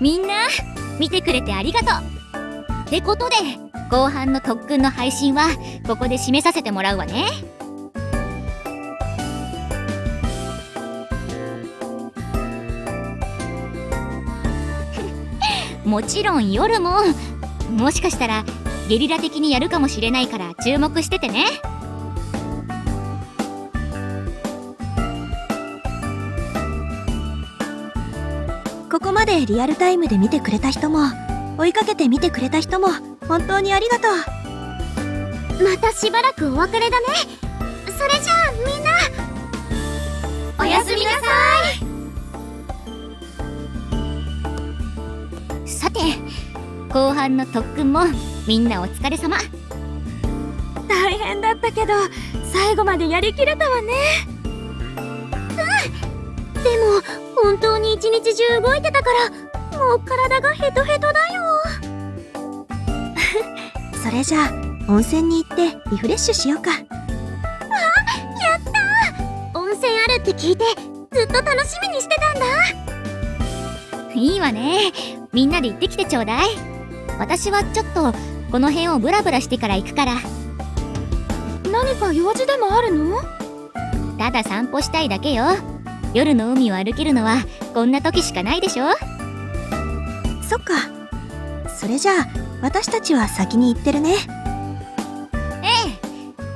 みんな見てくれてありがとうってことで、後半の特訓の配信はここで締めさせてもらうわね。もちろん夜も、もしかしたらゲリラ的にやるかもしれないから注目しててね。ここまでリアルタイムで見てくれた人も、追いかけて見てくれた人も本当にありがとう。またしばらくお別れだね。それじゃあみんなおやすみなさい。さて、後半の特訓もみんなお疲れ様。大変だったけど最後までやりきれたわね。でも本当に一日中動いてたからもう体がヘトヘトだよ。それじゃあ温泉に行ってリフレッシュしようか。やったー。温泉あるって聞いてずっと楽しみにしてたんだ。いいわね。みんなで行ってきてちょうだい。私はちょっとこの辺をブラブラしてから行くから。何か用事でもあるの？ただ散歩したいだけよ。夜の海を歩けるのはこんな時しかないでしょ。そっか。それじゃあ私たちは先に行ってるね。え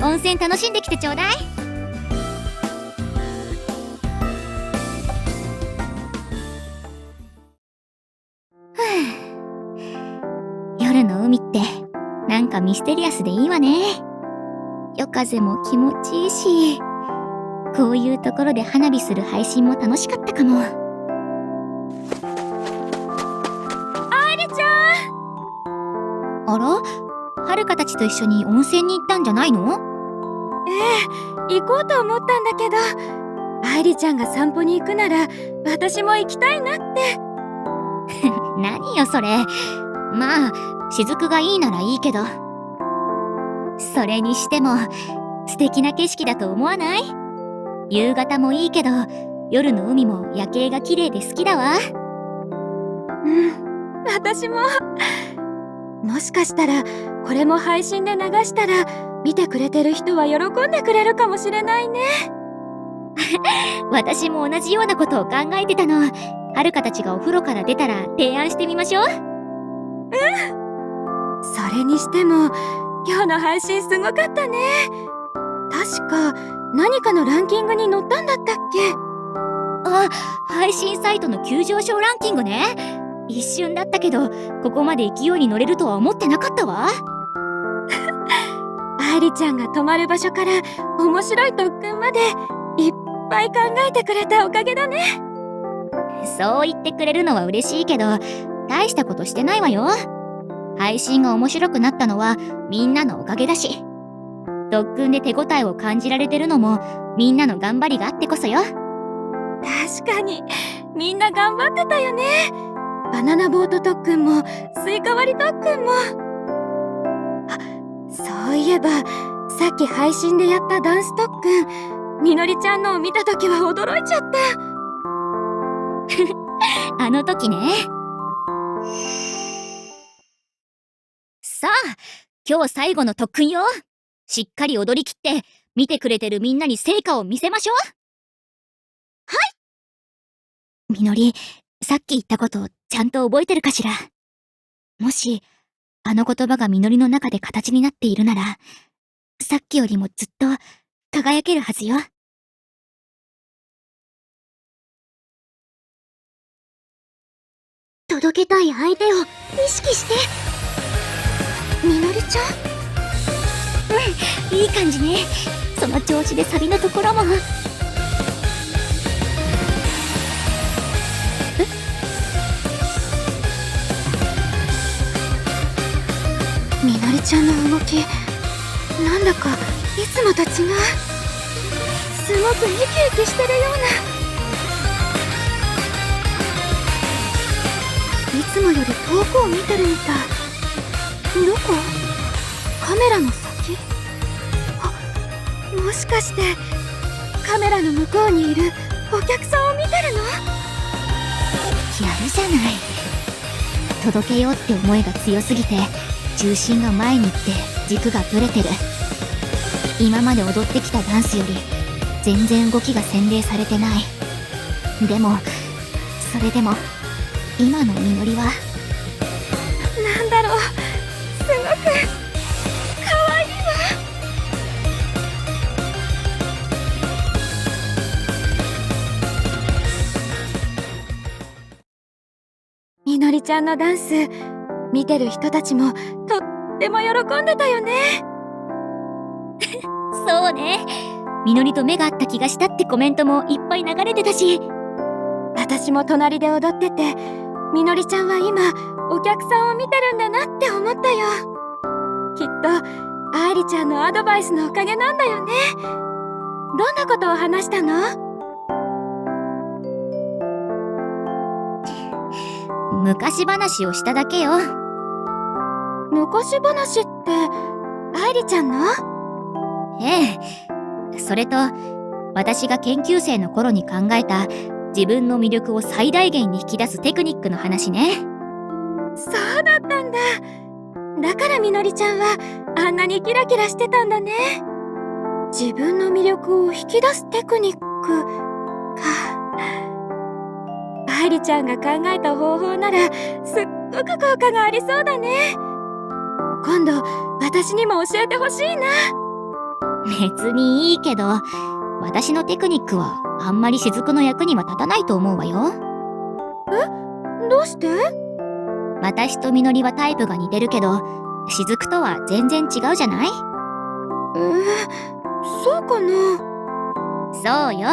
え、温泉楽しんできてちょうだい。夜の海ってなんかミステリアスでいいわね。夜風も気持ちいいし、こういうところで花火する配信も楽しかったかも。愛梨ちゃん。あら、はるかたちと一緒に温泉に行ったんじゃないの？ええ、行こうと思ったんだけど、愛梨ちゃんが散歩に行くなら私も行きたいなって。何よそれ。まあ雫がいいならいいけど。それにしても素敵な景色だと思わない？夕方もいいけど夜の海も夜景が綺麗で好きだわ。うん、私も。もしかしたらこれも配信で流したら見てくれてる人は喜んでくれるかもしれないね。私も同じようなことを考えてたの。はるかたちがお風呂から出たら提案してみましょう。それにしても今日の配信すごかったね。確か何かのランキングに載ったんだったっけ？あ、配信サイトの急上昇ランキングね。一瞬だったけどここまで勢いに乗れるとは思ってなかったわ。愛梨ちゃんが泊まる場所から面白い特訓までいっぱい考えてくれたおかげだね。そう言ってくれるのは嬉しいけど大したことしてないわよ。配信が面白くなったのはみんなのおかげだし、特訓で手応えを感じられてるのもみんなの頑張りがあってこそよ。確かにみんな頑張ってたよね。バナナボート特訓もスイカ割り特訓も。あ、そういえばさっき配信でやったダンス特訓、みのりちゃんのを見た時は驚いちゃった。あの時ね。さあ、今日最後の特訓よ。しっかり踊り切って見てくれてるみんなに成果を見せましょう。はい。みのり、さっき言ったことちゃんと覚えてるかしら。もしあの言葉がみのりの中で形になっているなら、さっきよりもずっと輝けるはずよ。届けたい相手を意識して。みのりちゃん？うん、いい感じね。その調子でサビのところも。みのりちゃんの動き、なんだかいつもと違う。すごくイキイキしてるような。いつもより遠くを見てるみたい。どこ？カメラの先？あ、もしかしてカメラの向こうにいるお客さんを見てるの？やるじゃない。届けようって思いが強すぎて重心が前に行って軸がぶれてる。今まで踊ってきたダンスより全然動きが洗練されてない。でもそれでも今のみのりはなんだろう、すごく可愛いわ。みのりちゃんのダンス見てる人たちもとっても喜んでたよね。そうね。みのりと目が合った気がしたってコメントもいっぱい流れてたし、私も隣で踊ってて、みのりちゃんは今お客さんを見てるんだなって思ったよ。きっと愛梨ちゃんのアドバイスのおかげなんだよね。どんなことを話したの？昔話をしただけよ。昔話って愛梨ちゃんの？ええ。それと私が研究生の頃に考えた自分の魅力を最大限に引き出すテクニックの話ね。そうだったんだ。だからみのりちゃんはあんなにキラキラしてたんだね。自分の魅力を引き出すテクニックか。愛梨ちゃんが考えた方法ならすっごく効果がありそうだね。今度私にも教えてほしいな。別にいいけど、私のテクニックはあんまり雫の役には立たないと思うわよ。どうして？私とみのりはタイプが似てるけど、雫とは全然違うじゃない？そうかな。そうよ。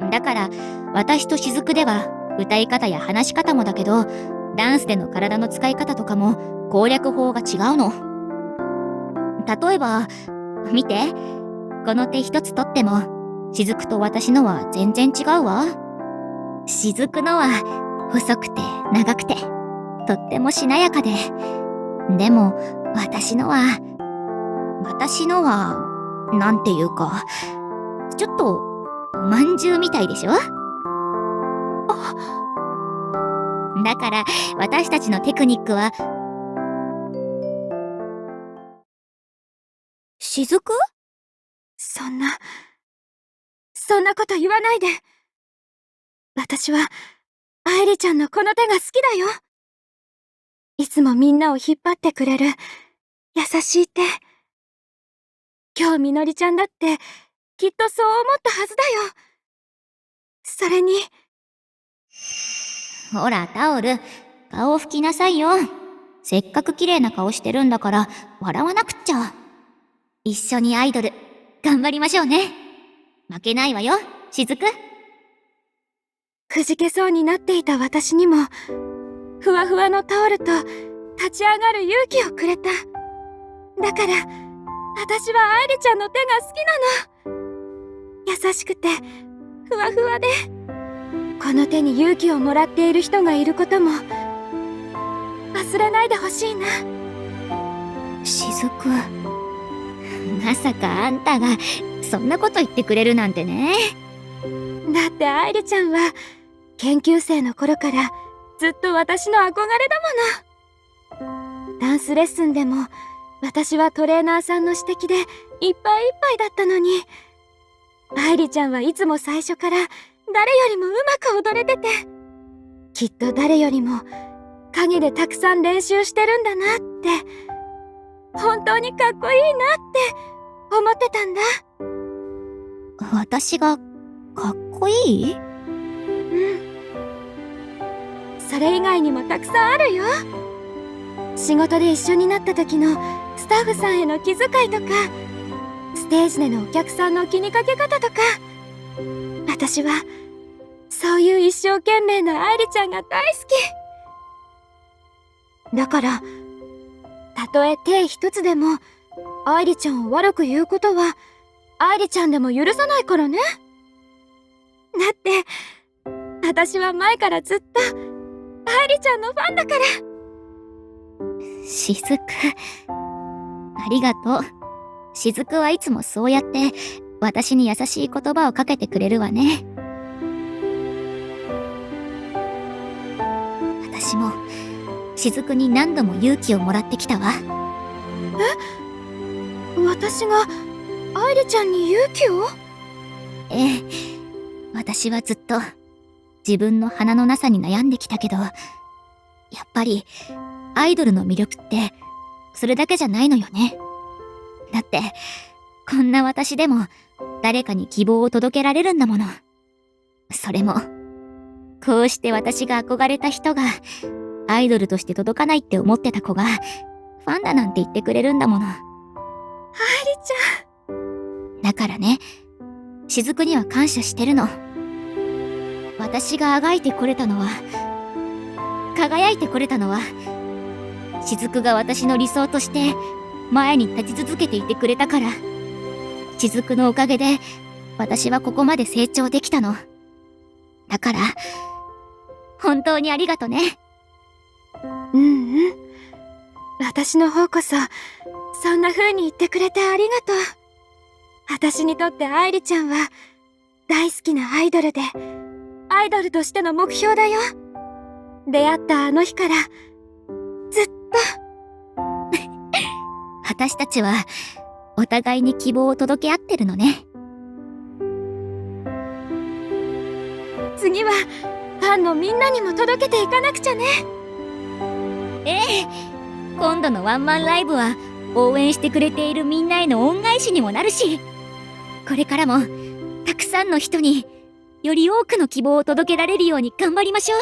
だから私と雫では歌い方や話し方もだけど、ダンスでの体の使い方とかも攻略法が違うの。例えば見て、この手一つとっても雫と私のは全然違うわ。雫のは細くて長くてとってもしなやかで、でも私のはなんていうか、ちょっとおまんじゅうみたいでしょ？だから私たちのテクニックは。雫？そんなこと言わないで。私は愛梨ちゃんのこの手が好きだよ。いつもみんなを引っ張ってくれる優しい手。今日みのりちゃんだってきっとそう思ったはずだよ。それにほらタオル、顔を拭きなさいよ。せっかく綺麗な顔してるんだから笑わなくっちゃ。一緒にアイドル頑張りましょうね。負けないわよ、雫。くじけそうになっていた私にもふわふわのタオルと立ち上がる勇気をくれた。だから私は愛梨ちゃんの手が好きなの。優しくてふわふわで、この手に勇気をもらっている人がいることも忘れないでほしいな。雫、まさかあんたがそんなこと言ってくれるなんてね。だって愛梨ちゃんは研究生の頃からずっと私の憧れだもの。ダンスレッスンでも私はトレーナーさんの指摘でいっぱいいっぱいだったのに、愛梨ちゃんはいつも最初から誰よりもうまく踊れてて、きっと誰よりも陰でたくさん練習してるんだなって、本当にかっこいいなって思ってたんだ。私がかっこいい？それ以外にもたくさんあるよ。仕事で一緒になった時のスタッフさんへの気遣いとか、ステージでのお客さんの気にかけ方とか、私はそういう一生懸命な愛梨ちゃんが大好きだから、たとえ手一つでも愛梨ちゃんを悪く言うことは愛梨ちゃんでも許さないからね。だって私は前からずっと愛梨ちゃんのファンだから。雫、ありがとう。雫はいつもそうやって私に優しい言葉をかけてくれるわね。私も雫に何度も勇気をもらってきたわ。私が愛梨ちゃんに勇気を？ええ、私はずっと自分の花のなさに悩んできたけど、やっぱりアイドルの魅力ってそれだけじゃないのよね。だってこんな私でも誰かに希望を届けられるんだもの。それもこうして私が憧れた人がアイドルとして届かないって思ってた子がファンだなんて言ってくれるんだもの。愛梨ちゃん。だからね、雫には感謝してるの。私があがいてこれたのは、輝いてこれたのは、雫が私の理想として前に立ち続けていてくれたから。雫のおかげで私はここまで成長できたの。だから本当にありがとね。私の方こそそんな風に言ってくれてありがとう。私にとって愛梨ちゃんは大好きなアイドルで、アイドルとしての目標だよ。出会ったあの日からずっと。私たちはお互いに希望を届け合ってるのね。次はファンのみんなにも届けていかなくちゃね。ええ、今度のワンマンライブは応援してくれているみんなへの恩返しにもなるし、これからもたくさんの人により多くの希望を届けられるように頑張りましょう。